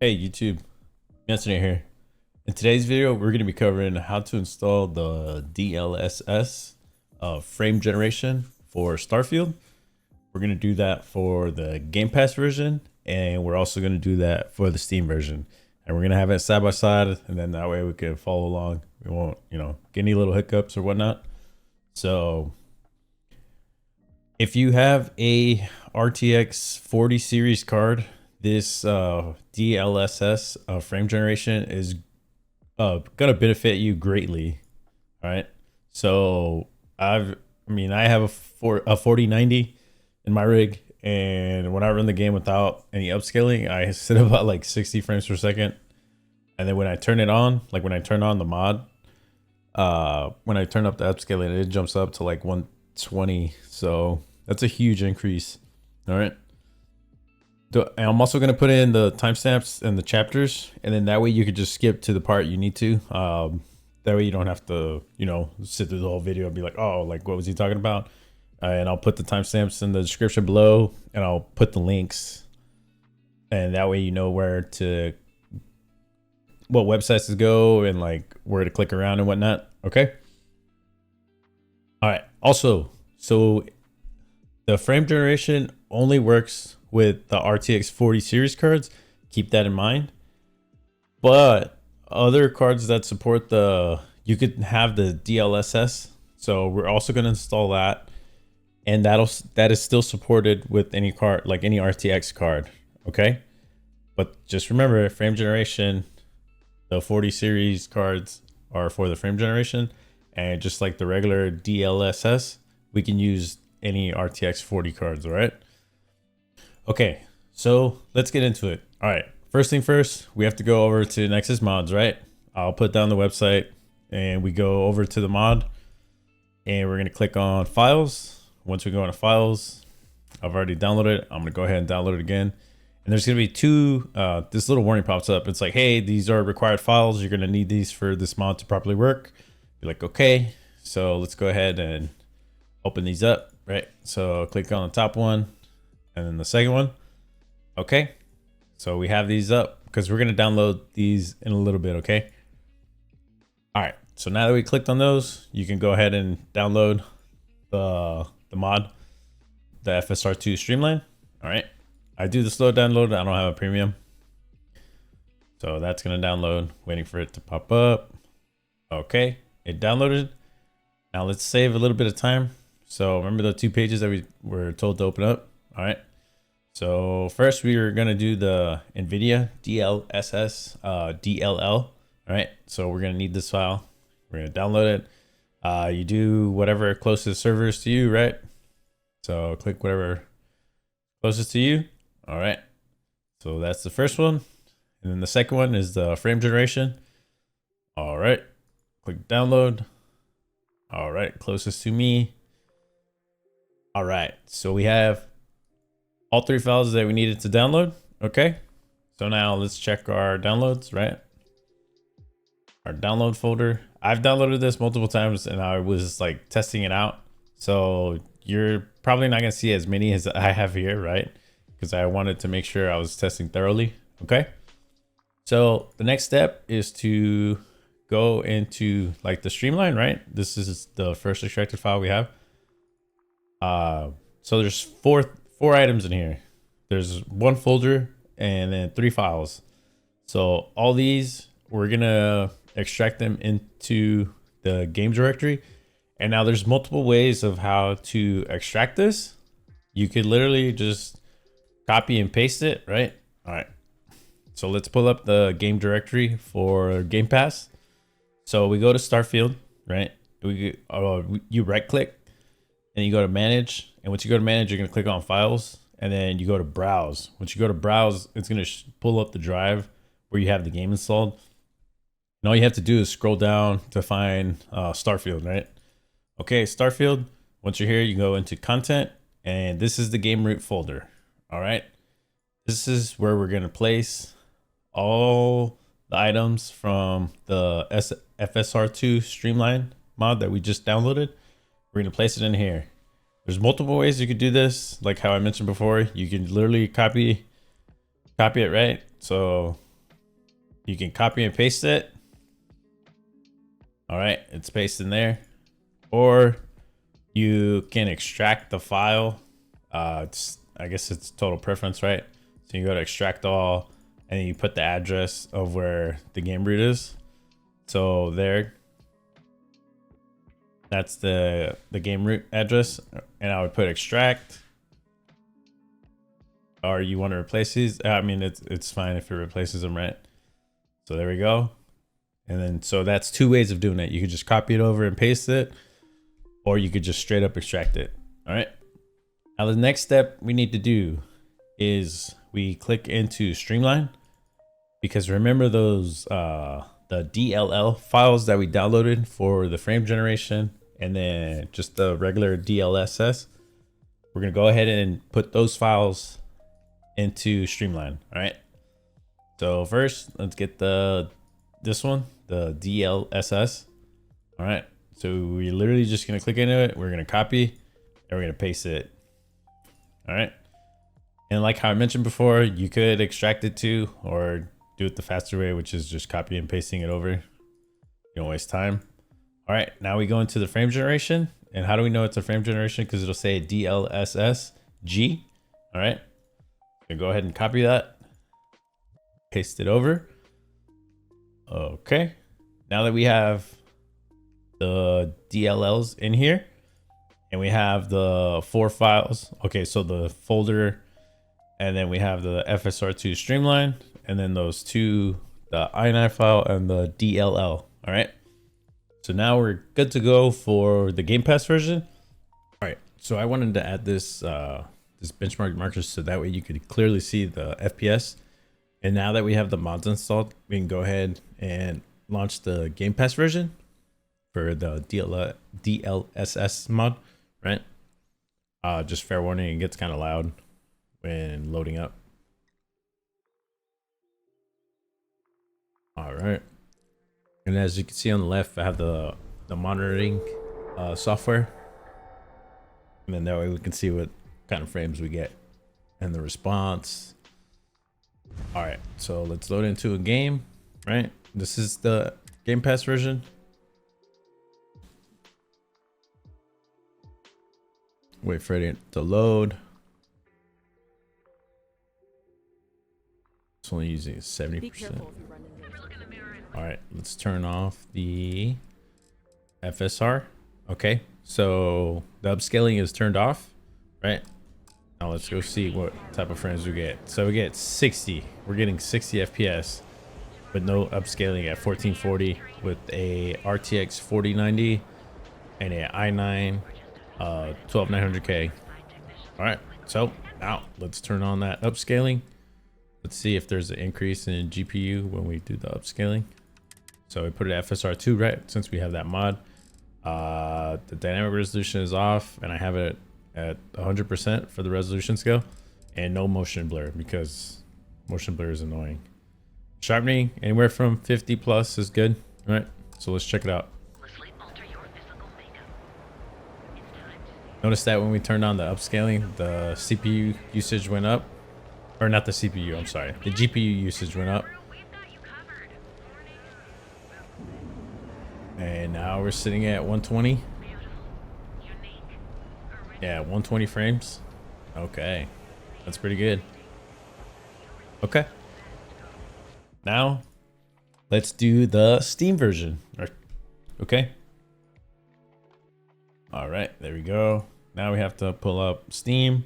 Hey YouTube, Anthony here. In today's video, we're going to be covering how to install the DLSS frame generation for Starfield. We're going to do that for the Game Pass version, and we're also going to do that for the Steam version. And we're going to have it side by side, and then that way we can follow along. We won't, get any little hiccups or whatnot. So if you have a RTX 40 series card, this DLSS frame generation is gonna benefit you greatly. All right, so I have a 4090 in my rig, and when I run the game without any upscaling, I sit about like 60 frames per second. And then when I turn it on, like when I turn on the mod, when I turn up the upscaling, it jumps up to like 120. So that's a huge increase. All right. And I'm also going to put in the timestamps and the chapters, and then that way you could just skip to the part you need to. That way you don't have to, sit through the whole video and be like, oh, like what was he talking about? And I'll put the timestamps in the description below, and I'll put the links, and that way you know what websites to go and like where to click around and whatnot. Okay. All right. Also, so the frame generation only works with the RTX 40 series cards. Keep that in mind. But other cards that support you could have the DLSS. So we're also going to install that, and that is still supported with any card, like any RTX card. Okay. But just remember, frame generation, the 40 series cards are for the frame generation, and just like the regular DLSS, we can use any RTX 40 cards. All right. Okay, so let's get into it. All right, first thing first, we have to go over to Nexus mods, right? I'll put down the website, and we go over to the mod, and we're gonna click on files. Once we go into files, I've already downloaded it. I'm gonna go ahead and download it again. And there's gonna be two, this little warning pops up. It's like, hey, these are required files. You're gonna need these for this mod to properly work. You're like, okay, so let's go ahead and open these up, right? So click on the top one, and then the second one. Okay, so we have these up because we're going to download these in a little bit. Okay. All right, so now that we clicked on those, you can go ahead and download the mod, the FSR2 streamline. All right, I do the slow download. I don't have a premium, so that's going to download, waiting for it to pop up. Okay, it downloaded. Now let's save a little bit of time. So remember the two pages that we were told to open up. All right. So first we are going to do the Nvidia DLSS DLL. All right. So we're going to need this file. We're going to download it. You do whatever closest servers to you, right? So click whatever closest to you. All right. So that's the first one. And then the second one is the frame generation. All right. Click download. All right. Closest to me. All right. So we have all three files that we needed to download. Okay, so now let's check our downloads, right? Our download folder. I've downloaded this multiple times, and I was like testing it out. So you're probably not gonna see as many as I have here, right? Because I wanted to make sure I was testing thoroughly. Okay, so the next step is to go into like the streamline, right? This is the first extracted file we have. So there's four items in here. There's one folder and then 3 files. So all these, we're gonna extract them into the game directory. And now there's multiple ways of how to extract this. You could literally just copy and paste it, right? All right. So let's pull up the game directory for Game Pass. So we go to Starfield, right? You right click and you go to manage. And once you go to manage, you're going to click on files, and then you go to browse. Once you go to browse, it's going to pull up the drive where you have the game installed. And all you have to do is scroll down to find Starfield, right? Okay, Starfield. Once you're here, you go into content, and this is the game root folder. All right. This is where we're going to place all the items from the FSR2 streamline mod that we just downloaded. We're going to place it in here. There's multiple ways you could do this. Like how I mentioned before, you can literally copy it, right? So you can copy and paste it. All right, it's pasted in there. Or you can extract the file. I guess it's total preference, right? So you go to extract all, and then you put the address of where the game root is. So there, that's the game root address, and I would put extract. Or you want to replace these? I mean, it's fine if it replaces them, right? So there we go. And then, so that's two ways of doing it. You could just copy it over and paste it, or you could just straight up extract it. All right. Now the next step we need to do is we click into Streamline, because remember those the DLL files that we downloaded for the frame generation and then just the regular DLSS. We're gonna go ahead and put those files into Streamline. All right. So first, let's get this one, the DLSS. All right. So we're literally just gonna click into it. We're gonna copy, and we're gonna paste it. All right. And like how I mentioned before, you could extract it too, or do it the faster way, which is just copy and pasting it over. You don't waste time. All right. Now we go into the frame generation. And how do we know it's a frame generation? Because it'll say DLSS-G. All right. So go ahead and copy that. Paste it over. Okay. Now that we have the DLLs in here and we have the 4 files. Okay, so the folder, and then we have the FSR2 streamline, and then those two, the i9 file and the DLL. All right. So now we're good to go for the Game Pass version. All right. So I wanted to add this this benchmark marker so that way you could clearly see the FPS. And now that we have the mods installed, we can go ahead and launch the Game Pass version for the DLSS mod, right? Just fair warning, it gets kind of loud when loading up. All right. And as you can see on the left, I have the monitoring software. And then that way we can see what kind of frames we get and the response. All right, so let's load into a game, right? This is the Game Pass version. Wait for it to load. It's only using 70%. All right, let's turn off the FSR. Okay, so the upscaling is turned off, right? Now let's go see what type of frames we get. So we get 60. We're getting 60 FPS with no upscaling at 1440 with a RTX 4090 and a i9 12900K. All right, so now let's turn on that upscaling. Let's see if there's an increase in GPU when we do the upscaling. So we put it at FSR2, right? Since we have that mod. The dynamic resolution is off, and I have it at 100% for the resolution scale, and no motion blur because motion blur is annoying. Sharpening anywhere from 50 plus is good, right? So let's check it out. Notice that when we turned on the upscaling, the CPU usage went up, or not the CPU, I'm sorry, the GPU usage went up. And now we're sitting at 120. Yeah, 120 frames. Okay, that's pretty good. Okay, now let's do the Steam version. Okay. All right, there we go. Now we have to pull up Steam.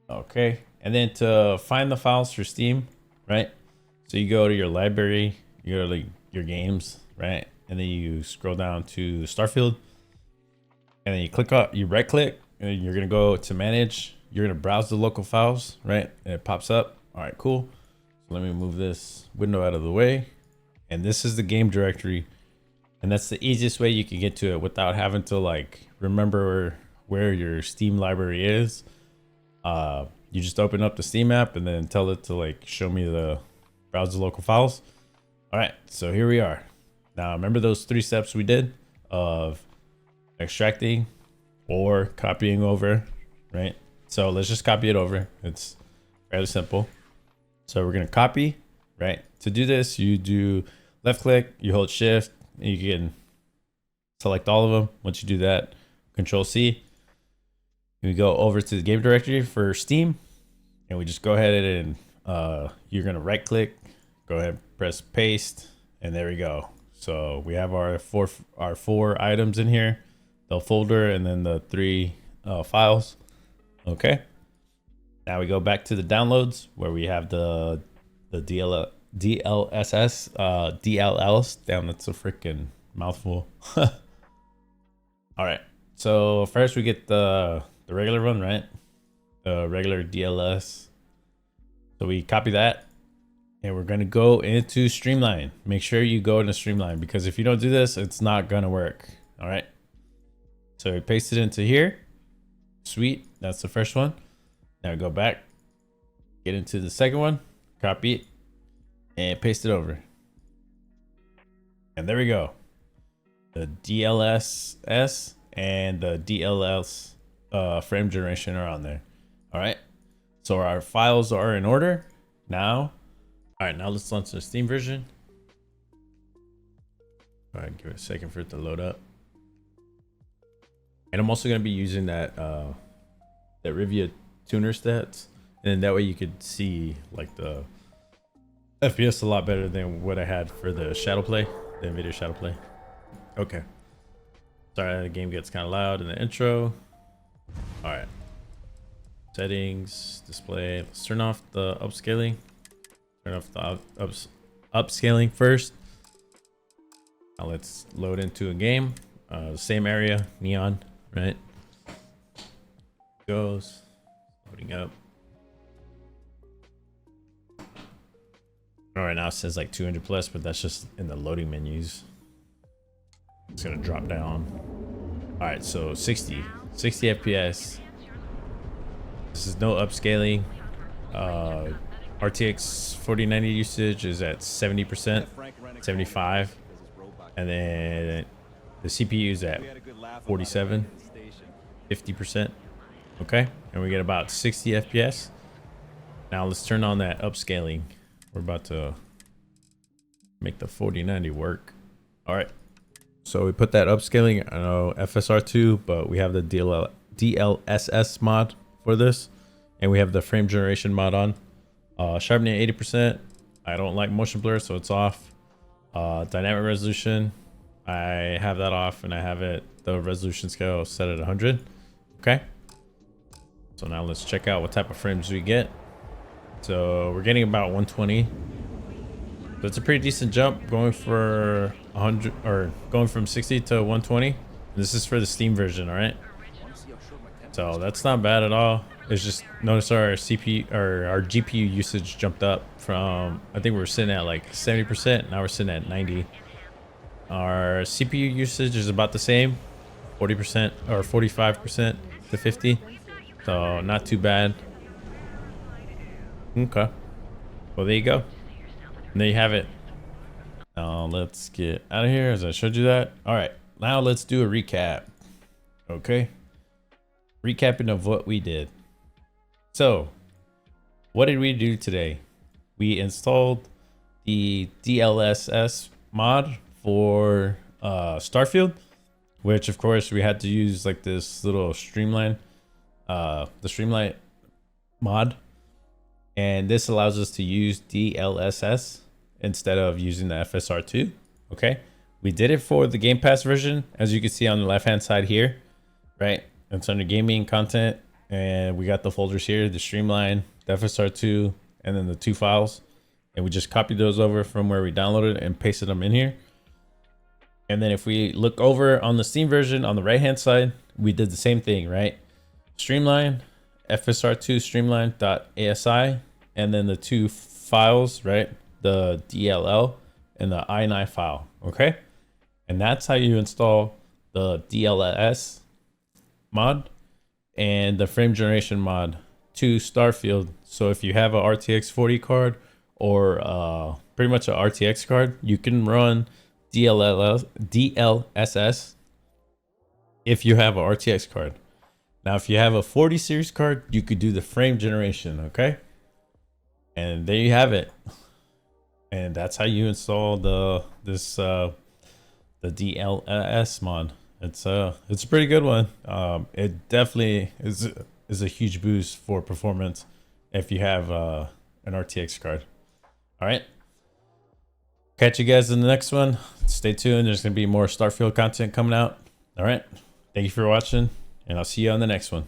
Okay, and then to find the files for Steam, right? So you go to your library, you go to like your games, right? And then you scroll down to Starfield. And then you click up, you right click, and you're gonna go to manage. You're gonna browse the local files, right? And it pops up. All right, cool. So let me move this window out of the way. And this is the game directory. And that's the easiest way you can get to it without having to like remember where your Steam library is. You just open up the Steam app and then tell it to like show me the browse the local files. All right, so here we are. Now remember those 3 steps we did of extracting or copying over, right? So let's just copy it over. It's fairly simple. So we're gonna copy, right? To do this, you do left click, you hold shift, and you can select all of them. Once you do that, Control C, we go over to the game directory for Steam, and we just go ahead and you're gonna right click, go ahead, press paste, and there we go. So we have our four items in here, the folder, and then the 3 files. Okay. Now we go back to the downloads where we have the DLSS DLLs. Damn, that's a freaking mouthful. All right. So first we get the regular one, right? The regular DLS. So we copy that, and we're gonna go into Streamline. Make sure you go into Streamline, because if you don't do this, it's not gonna work. All right. So we paste it into here. Sweet. That's the first one. Now go back, get into the second one, copy it, and paste it over. And there we go. The DLSS and the DLLs frame generation are on there. All right. So our files are in order now. All right, now let's launch the Steam version. All right, give it a second for it to load up. And I'm also going to be using that Rivia tuner stats, and that way you could see like the FPS a lot better than what I had for the Shadowplay, the Nvidia Shadowplay. Okay. Sorry, the game gets kind of loud in the intro. All right. Settings, display. Let's turn off the upscaling. Turn off the upscaling first. Now let's load into a game. Same area, neon, right? Goes. Loading up. All right, now it says like 200 plus, but that's just in the loading menus. It's gonna drop down. All right, so 60 FPS. This is no upscaling. RTX 4090 usage is at 70%, 75, and then the CPU is at 47, 50%. Okay, and we get about 60 FPS. Now let's turn on that upscaling. We're about to make the 4090 work. All right, so we put that upscaling, I know FSR2, but we have the DLSS mod for this, and we have the frame generation mod on. Sharpening at 80%. I don't like motion blur, so it's off. Dynamic resolution, I have that off, and I have it, the resolution scale set at 100. Okay. So now let's check out what type of frames we get. So we're getting about 120. So it's a pretty decent jump, going for 100 or going from 60 to 120. This is for the Steam version, all right? So that's not bad at all. It's just notice our CPU or our GPU usage jumped up from, I think we were sitting at like 70%. Now we're sitting at 90. Our CPU usage is about the same, 40% or 45% to 50. So not too bad. Okay. Well, there you go. And there you have it. Now let's get out of here as I showed you that. All right. Now let's do a recap. Okay. Recapping of what we did. So what did we do today? We installed the DLSS mod for Starfield, which of course we had to use like this little streamline, the streamline mod. And this allows us to use DLSS instead of using the FSR2. Okay. We did it for the Game Pass version, as you can see on the left hand side here, right? It's under gaming content, and we got the folders here, the streamline, the FSR2, and then the 2 files. And we just copied those over from where we downloaded and pasted them in here. And then if we look over on the Steam version on the right hand side, we did the same thing, right? Streamline, FSR2 streamline.asi, and then the 2 files, right? The DLL and the i9 file, okay? And that's how you install the DLSS mod and the frame generation mod to Starfield. So if you have a RTX 40 card or pretty much a RTX card, you can run DLSS if you have a RTX card. Now, if you have a 40 series card, you could do the frame generation, okay? And there you have it. and that's how you install the DLLS mod. It's a pretty good one. It definitely is a huge boost for performance if you have an RTX card. All right, catch you guys in the next one. Stay tuned. There's gonna be more Starfield content coming out. All right, thank you for watching, and I'll see you on the next one.